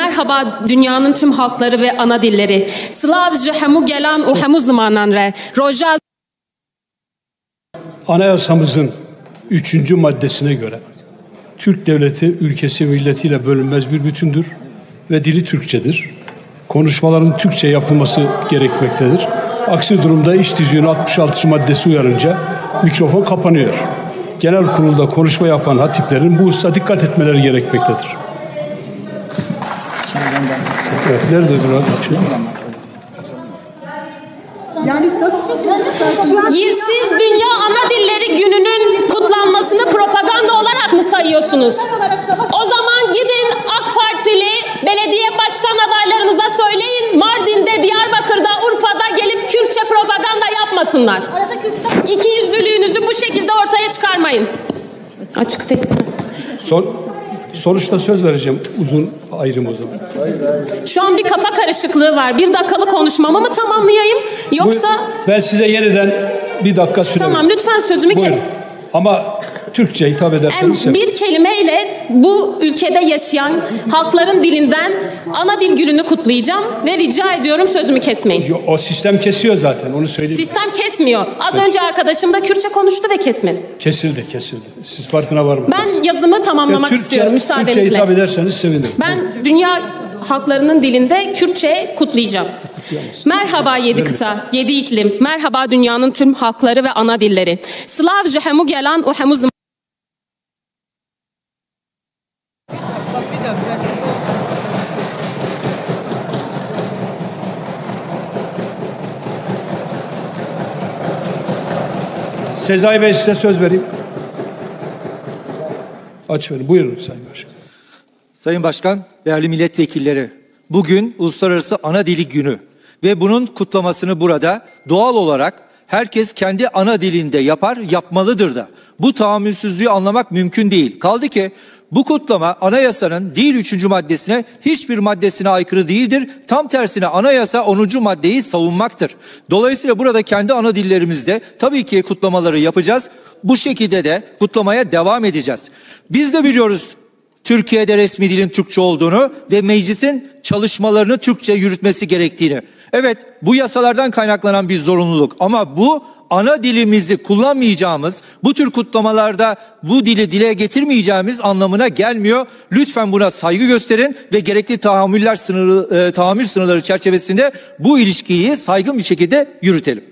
Merhaba dünyanın tüm halkları ve ana dilleri. Slavje hemu gelan u hemu zamanan re. Roja. Anayasamızın 3. maddesine göre Türk devleti ülkesi milletiyle bölünmez bir bütündür ve dili Türkçedir. Konuşmaların Türkçe yapılması gerekmektedir. Aksi durumda iş tüzüğünün 66. maddesi uyarınca mikrofon kapanıyor. Genel kurulda konuşma yapan hatiplerin bu hususa dikkat etmeleri gerekmektedir. Evet, nerede biraz açıyor? Yani nasıl Siz Dünya Ana Dilleri Günü'nün kutlanmasını propaganda olarak mı sayıyorsunuz? O zaman gidin AK Partili belediye başkan adaylarınıza söyleyin, Mardin'de, Diyarbakır'da, Urfa'da gelip Kürtçe propaganda yapmasınlar. İkiyüzlülüğünüzü bu şekilde ortaya çıkarmayın. Açık değil. Sonuçta söz vereceğim, uzun ayrım o zaman. Şu an bir kafa karışıklığı var. 1 dakikalık konuşmamı mı tamamlayayım yoksa... Ben size yeniden 1 dakika süre Tamam, lütfen sözümü... Buyurun. Ama Türkçe hitap ederseniz... Bir kelimeyle bu ülkede yaşayan halkların dilinden ana dil gününü kutlayacağım ve rica ediyorum sözümü kesmeyin. O sistem kesiyor zaten, onu söyleyeyim. Sistem kesmiyor. Az önce arkadaşım da Kürtçe konuştu ve kesmedi. Kesildi. Siz farkına var mı? Ben yazımı tamamlamak istiyorum müsaadenizle. Türkçe hitap ederseniz sevinirim. Ben dünya halklarının dilinde Kürtçe kutlayacağım. Merhaba 7 kıta, 7 iklim. Merhaba dünyanın tüm halkları ve ana dilleri. Slavje hemu gelan u hemu Sezai Bey, size söz vereyim. Aç verin. Buyurun Sayın Başkan. Sayın Başkan, değerli milletvekilleri, bugün Uluslararası Ana Dili Günü ve bunun kutlamasını burada doğal olarak herkes kendi ana dilinde yapar, yapmalıdır da. Bu tahammülsüzlüğü anlamak mümkün değil. Kaldı ki bu kutlama anayasanın değil 3. maddesine, hiçbir maddesine aykırı değildir. Tam tersine anayasa 10. maddeyi savunmaktır. Dolayısıyla burada kendi ana dillerimizde tabii ki kutlamaları yapacağız. Bu şekilde de kutlamaya devam edeceğiz. Biz de biliyoruz Türkiye'de resmi dilin Türkçe olduğunu ve meclisin çalışmalarını Türkçe yürütmesi gerektiğini. Evet, bu yasalardan kaynaklanan bir zorunluluk ama bu ana dilimizi kullanmayacağımız, bu tür kutlamalarda bu dili dile getirmeyeceğimiz anlamına gelmiyor. Lütfen buna saygı gösterin ve gerekli tahammül sınırları çerçevesinde bu ilişkiyi saygın bir şekilde yürütelim.